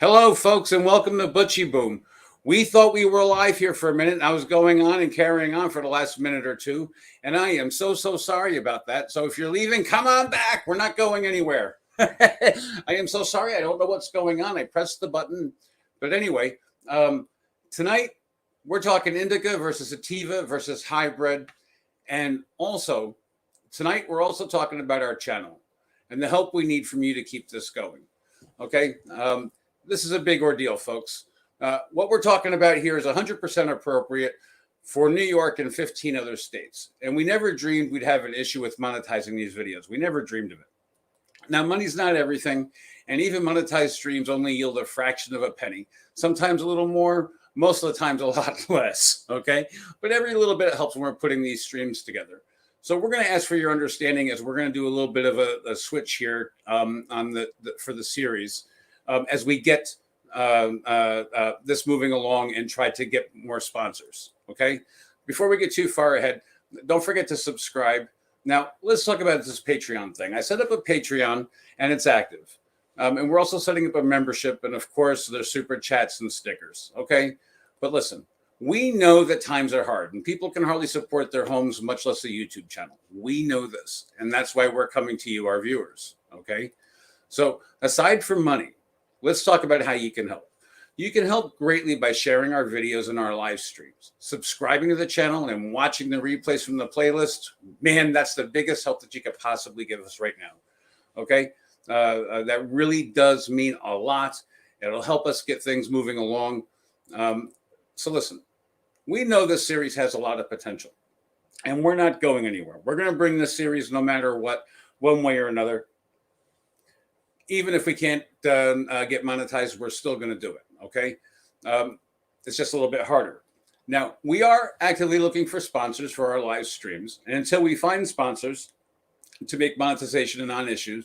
Hello, folks, and welcome to ButchyBoom. We thought we were live here for a minute. I was going on and carrying on for the last minute or two, and I am so sorry about that. So if you're leaving, come on back. We're not going anywhere. I am so sorry. I don't know what's going on. I pressed the button. But anyway, tonight we're talking Indica versus Sativa versus hybrid. And also, tonight we're also talking about our channel and the help we need from you to keep this going. Okay? This is a big ordeal, folks. What we're talking about here is 100% appropriate for New York and 15 other states. And we never dreamed we'd have an issue with monetizing these videos. We never dreamed of it. Now, money's not everything. And even monetized streams only yield a fraction of a penny. Sometimes a little more, most of the times a lot less. Okay? But every little bit helps when we're putting these streams together. So we're going to ask for your understanding as we're going to do a little bit of a switch here for the series. As we get this moving along and try to get more sponsors, okay? Before we get too far ahead, don't forget to subscribe. Now, let's talk about this Patreon thing. I set up a Patreon, and it's active. And we're also setting up a membership, and of course, there's super chats and stickers, okay? But listen, we know that times are hard, and people can hardly support their homes, much less a YouTube channel. We know this, and that's why we're coming to you, our viewers, okay? So aside from money, let's talk about how you can help. You can help greatly by sharing our videos and our live streams, subscribing to the channel and watching the replays from the playlist. Man, that's the biggest help that you could possibly give us right now. Okay? That really does mean a lot. It'll help us get things moving along. So listen, we know this series has a lot of potential, and we're not going anywhere. We're going to bring this series no matter what, one way or another. Even if we can't get monetized, we're still going to do it, okay? It's just a little bit harder. Now, we are actively looking for sponsors for our live streams. And until we find sponsors to make monetization a non-issue,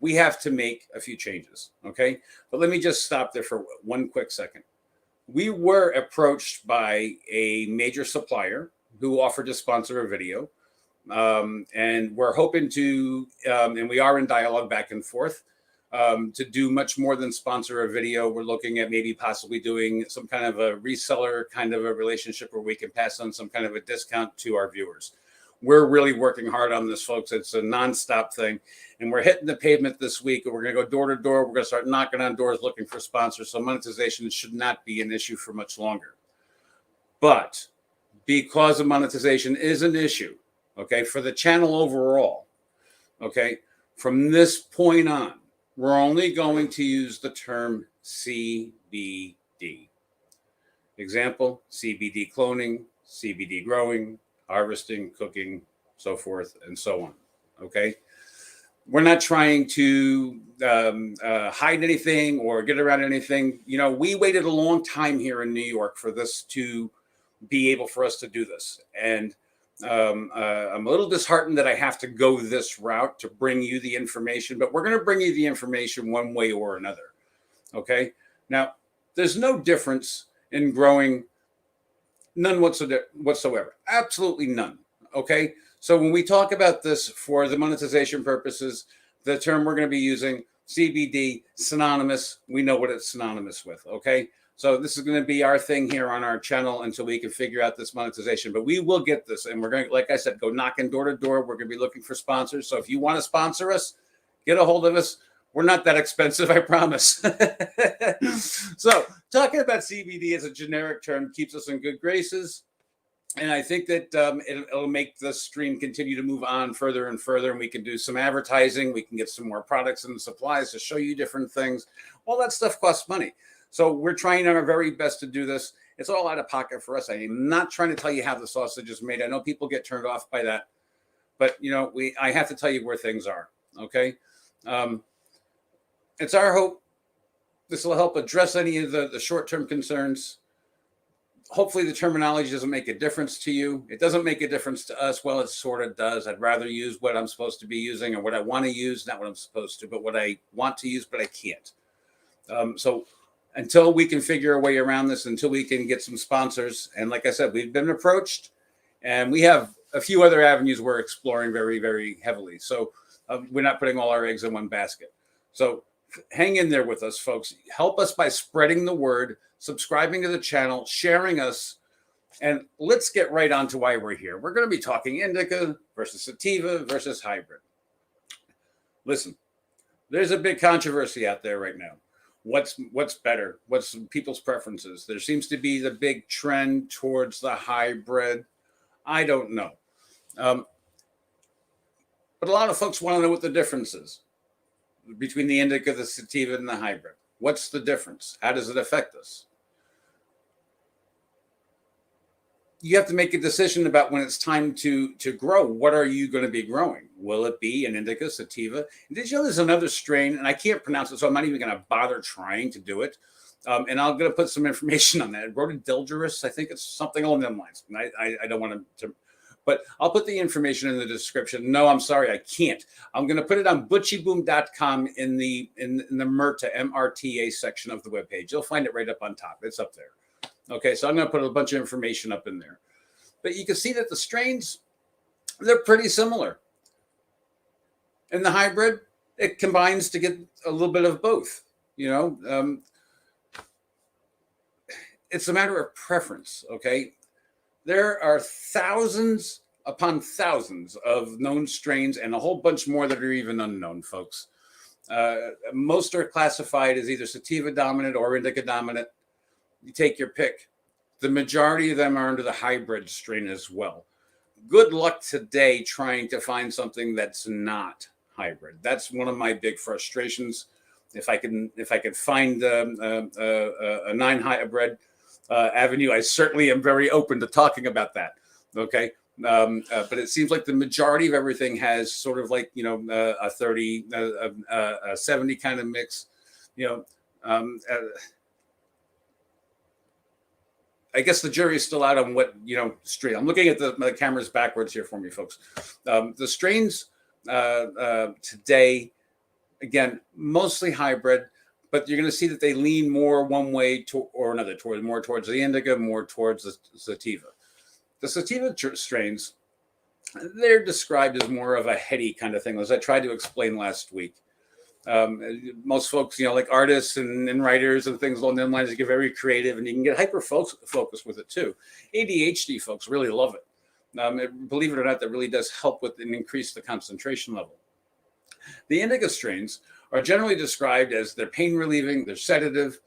we have to make a few changes, okay? But let me just stop there for one quick second. We were approached by a major supplier who offered to sponsor a video. And we're hoping to, and we are in dialogue back and forth, to do much more than sponsor a video. We're looking at maybe possibly doing some kind of a reseller kind of a relationship where we can pass on some kind of a discount to our viewers. We're really working hard on this, folks. It's a nonstop thing. And we're hitting the pavement this week. And we're going to go door to door. We're going to start knocking on doors looking for sponsors. So monetization should not be an issue for much longer. But because of monetization is an issue, okay, for the channel overall, okay, from this point on, we're only going to use the term CBD. Example, CBD cloning, CBD growing, harvesting, cooking, so forth and so on, okay? We're not trying to hide anything or get around anything. You know, we waited a long time here in New York for this to be able for us to do this. And I'm a little disheartened that I have to go this route to bring you the information, but we're going to bring you the information one way or another. Okay. Now, there's no difference in growing, none whatsoever. Absolutely none. Okay. So when we talk about this for the monetization purposes, the term we're going to be using, CBD, synonymous, we know what it's synonymous with. Okay. So this is going to be our thing here on our channel until we can figure out this monetization. But we will get this. And we're going to, like I said, go knocking door to door. We're going to be looking for sponsors. So if you want to sponsor us, get a hold of us. We're not that expensive, I promise. So talking about CBD as a generic term keeps us in good graces. And I think that it'll make the stream continue to move on further and further. And we can do some advertising. We can get some more products and supplies to show you different things. All that stuff costs money. So we're trying our very best to do this. It's all out of pocket for us. I am not trying to tell you how the sausage is made. I know people get turned off by that, but you know, I have to tell you where things are. Okay. It's our hope this will help address any of the short-term concerns. Hopefully the terminology doesn't make a difference to you. It doesn't make a difference to us. Well, it sort of does. I'd rather use what I'm supposed to be using or what I want to use, not what I'm supposed to, but what I want to use, but I can't. So until we can figure a way around this, until we can get some sponsors. And like I said, we've been approached and we have a few other avenues we're exploring very, very heavily. So we're not putting all our eggs in one basket. So hang in there with us, folks. Help us by spreading the word, subscribing to the channel, sharing us, and let's get right on to why we're here. We're going to be talking indica versus sativa versus hybrid. Listen, there's a big controversy out there right now. What's better? What's people's preferences? There seems to be the big trend towards the hybrid. I don't know. But a lot of folks want to know what the difference is between the indica, the sativa, and the hybrid. What's the difference? How does it affect us? You have to make a decision about when it's time to grow. What are you going to be growing? Will it be an indica, sativa? And did you know there's another strain, and I can't pronounce it, so I'm not even going to bother trying to do it. And I'm going to put some information on that. Rhododendron, I think it's something along them lines. And I don't want to, but I'll put the information in the description. No, I'm sorry, I can't. I'm going to put it on ButchyBoom.com in the MRTA, M-R-T-A section of the webpage. You'll find it right up on top. It's up there. Okay, so I'm going to put a bunch of information up in there. But you can see that the strains, they're pretty similar. In the hybrid, it combines to get a little bit of both. You know, it's a matter of preference, okay? There are thousands upon thousands of known strains and a whole bunch more that are even unknown, folks. Most are classified as either sativa dominant or indica dominant. You take your pick. The majority of them are under the hybrid strain as well. Good luck today trying to find something that's not hybrid. That's one of my big frustrations. If I can find a non-hybrid avenue, I certainly am very open to talking about that. Okay. But it seems like the majority of everything has sort of like, you know, a 30, a 70 kind of mix, you know, I guess the jury is still out on what, you know, strain. I'm looking at the cameras backwards here for me, folks. The strains today, again, mostly hybrid, but you're going to see that they lean more one way or another, more towards the indica, more towards the sativa. The sativa strains, they're described as more of a heady kind of thing, as I tried to explain last week. Most folks, you know, like artists and writers and things along those lines, you get very creative and you can get hyper focused with it too. ADHD folks really love it. Believe it or not, that really does help with and increase the concentration level. The indica strains are generally described as they're pain relieving, they're sedative,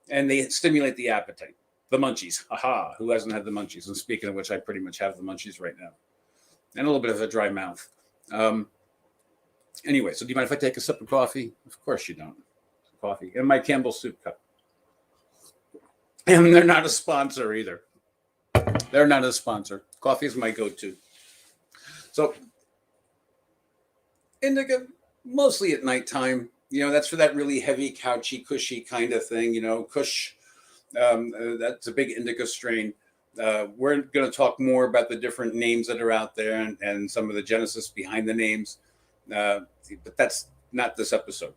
and they stimulate the appetite. The munchies. Aha, who hasn't had the munchies? And speaking of which, I pretty much have the munchies right now. And a little bit of a dry mouth. Anyway, so do you mind if I take a sip of coffee? Of course you don't. Coffee. And my Campbell soup cup. And they're not a sponsor either. They're not a sponsor. Coffee is my go-to. So, indica, mostly at nighttime. You know, that's for that really heavy, couchy, cushy kind of thing. You know, kush. That's a big indica strain. We're going to talk more about the different names that are out there and some of the genesis behind the names. But that's not this episode.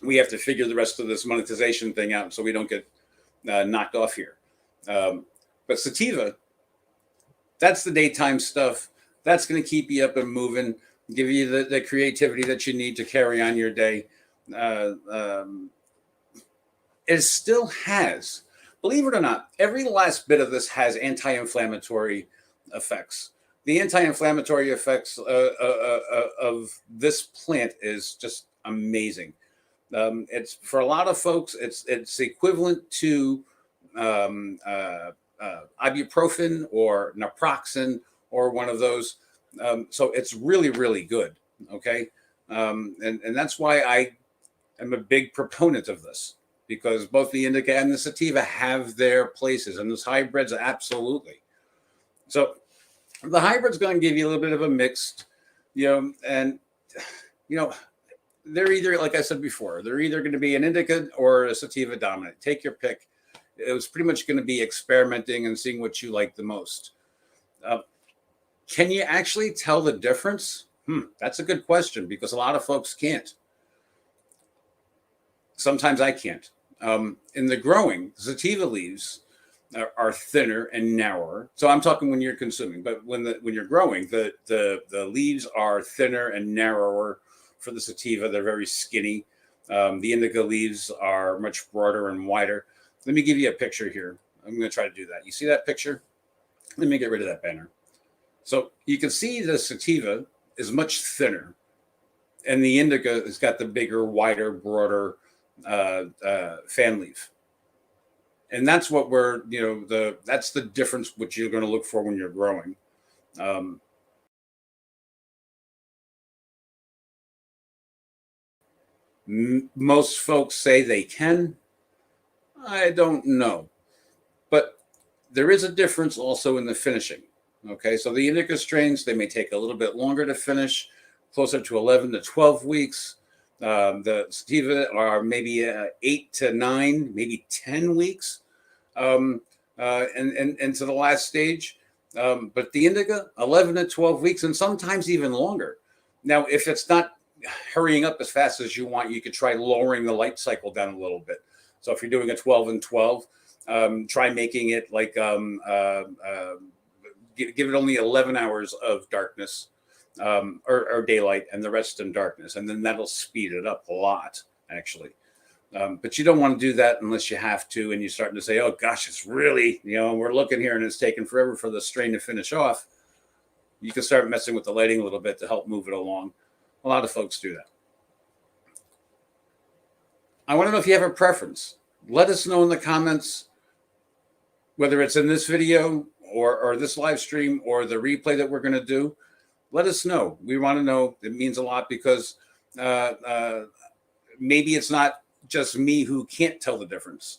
We have to figure the rest of this monetization thing out so we don't get knocked off here. But sativa, that's the daytime stuff. That's going to keep you up and moving, give you the creativity that you need to carry on your day. It still has, believe it or not, every last bit of this has anti-inflammatory effects. The anti-inflammatory effects of this plant is just amazing. It's for a lot of folks, it's equivalent to ibuprofen or naproxen or one of those. So it's really, really good. Okay, and that's why I am a big proponent of this, because both the indica and the sativa have their places, and those hybrids absolutely. So the hybrid's going to give you a little bit of a mixed, you know, and, you know, they're either, like I said before, they're either going to be an indica or a sativa dominant. Take your pick. It was pretty much going to be experimenting and seeing what you like the most. Can you actually tell the difference? That's a good question, because a lot of folks can't. Sometimes I can't. In the growing, sativa leaves are thinner and narrower. So I'm talking when you're consuming, but when you're growing, the leaves are thinner and narrower for the sativa. They're very skinny. The indica leaves are much broader and wider. Let me give you a picture here. I'm going to try to do that. You see that picture? Let me get rid of that banner. So you can see the sativa is much thinner, and the indica has got the bigger, wider, broader fan leaf. And that's what we're, that's the difference what you're going to look for when you're growing. Most folks say they can. I don't know. But there is a difference also in the finishing. Okay, so the indica strains, they may take a little bit longer to finish, closer to 11 to 12 weeks. The sativa are maybe 8 to 9, maybe 10 weeks, and to the last stage. But the indica, 11 to 12 weeks, and sometimes even longer. Now, if it's not hurrying up as fast as you want, you could try lowering the light cycle down a little bit. So if you're doing a 12 and 12, try making it like give it only 11 hours of darkness or daylight and the rest in darkness. And then that'll speed it up a lot, actually. But you don't want to do that unless you have to. And you're starting to say, oh, gosh, it's really, we're looking here and it's taking forever for the strain to finish off. You can start messing with the lighting a little bit to help move it along. A lot of folks do that. I want to know if you have a preference. Let us know in the comments, whether it's in this video or this live stream or the replay that we're going to do. Let us know. We want to know. It means a lot because maybe it's not just me who can't tell the difference.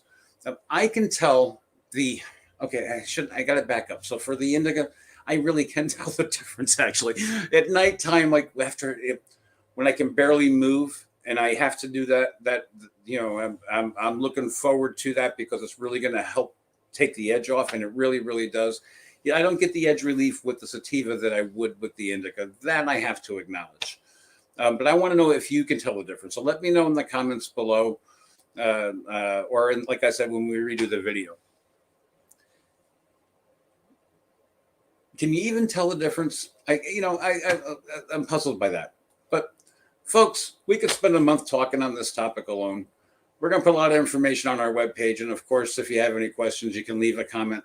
I can tell I got it back up. So for the indica, I really can tell the difference actually. At nighttime, like when I can barely move and I have to do that, I'm looking forward to that because it's really going to help take the edge off, and it really, really does. Yeah, I don't get the edge relief with the sativa that I would with the indica. That I have to acknowledge. But I want to know if you can tell the difference. So let me know in the comments below, or like I said, when we redo the video. Can you even tell the difference? I'm puzzled by that. But folks, we could spend a month talking on this topic alone. We're going to put a lot of information on our webpage. And of course, if you have any questions, you can leave a comment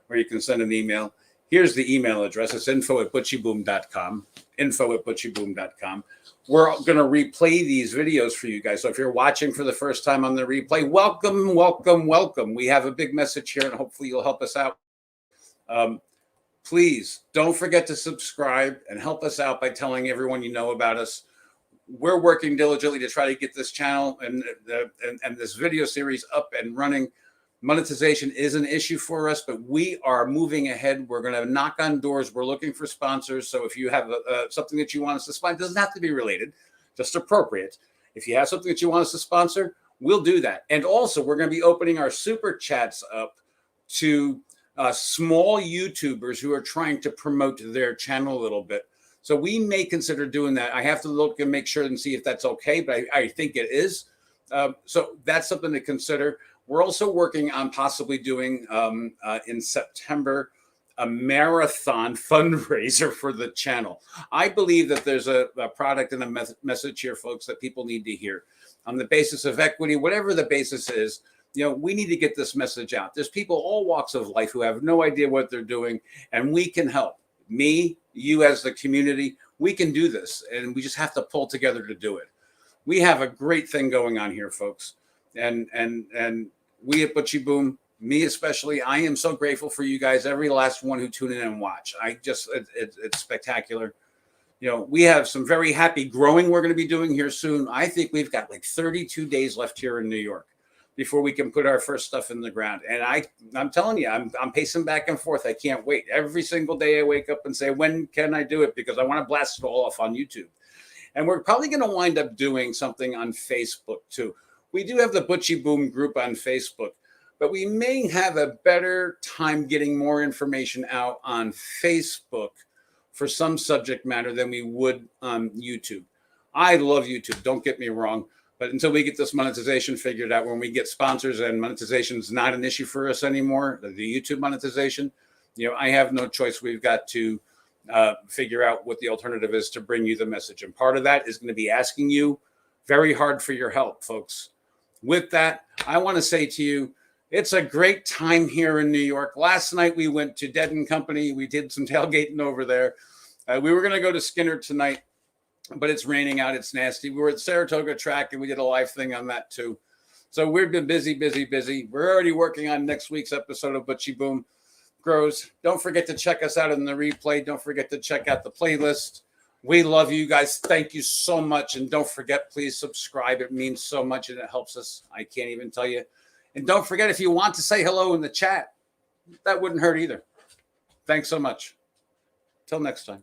or you can send an email. Here's the email address. It's info@butchyboom.com, info@butchyboom.com. We're going to replay these videos for you guys. So if you're watching for the first time on the replay, welcome, welcome, welcome. We have a big message here, and hopefully you'll help us out. Please don't forget to subscribe and help us out by telling everyone you know about us. We're working diligently to try to get this channel and this video series up and running. Monetization is an issue for us, but we are moving ahead. We're going to knock on doors. We're looking for sponsors. So if you have something that you want us to sponsor, it doesn't have to be related, just appropriate. If you have something that you want us to sponsor, we'll do that. And also, we're going to be opening our super chats up to small YouTubers who are trying to promote their channel a little bit. So we may consider doing that. I have to look and make sure and see if that's okay, but I think it is. So that's something to consider. We're also working on possibly doing in September a marathon fundraiser for the channel. I believe that there's a product and a message here, folks, that people need to hear. On the basis of equity, whatever the basis is, we need to get this message out. There's people all walks of life who have no idea what they're doing, and we can help. Me, you as the community, we can do this, and we just have to pull together to do it. We have a great thing going on here, folks. And we at ButchyBoom, me especially, I am so grateful for you guys, every last one who tune in and watch. It's spectacular. We have some very happy growing we're going to be doing here soon. I think we've got like 32 days left here in New York before we can put our first stuff in the ground. And I'm telling you, I'm pacing back and forth. I can't wait. Every single day I wake up and say, when can I do it? Because I want to blast it all off on YouTube. And we're probably going to wind up doing something on Facebook too. We do have the ButchyBoom group on Facebook, but we may have a better time getting more information out on Facebook for some subject matter than we would on YouTube. I love YouTube, don't get me wrong. But until we get this monetization figured out, when we get sponsors and monetization is not an issue for us anymore, the YouTube monetization, I have no choice. We've got to figure out what the alternative is to bring you the message. And part of that is going to be asking you very hard for your health, folks. With that, I want to say to you, it's a great time here in New York. Last night we went to Dead and Company. We did some tailgating over there. We were going to go to Skinner tonight, but it's raining out. It's nasty. We were at Saratoga Track and we did a live thing on that too. So we've been busy. We're already working on next week's episode of ButchyBoom Grows. Don't forget to check us out in the replay. Don't forget to check out the playlist. We love you guys. Thank you so much. And don't forget, please subscribe. It means so much and it helps us. I can't even tell you. And don't forget, if you want to say hello in the chat, that wouldn't hurt either. Thanks so much. Till next time.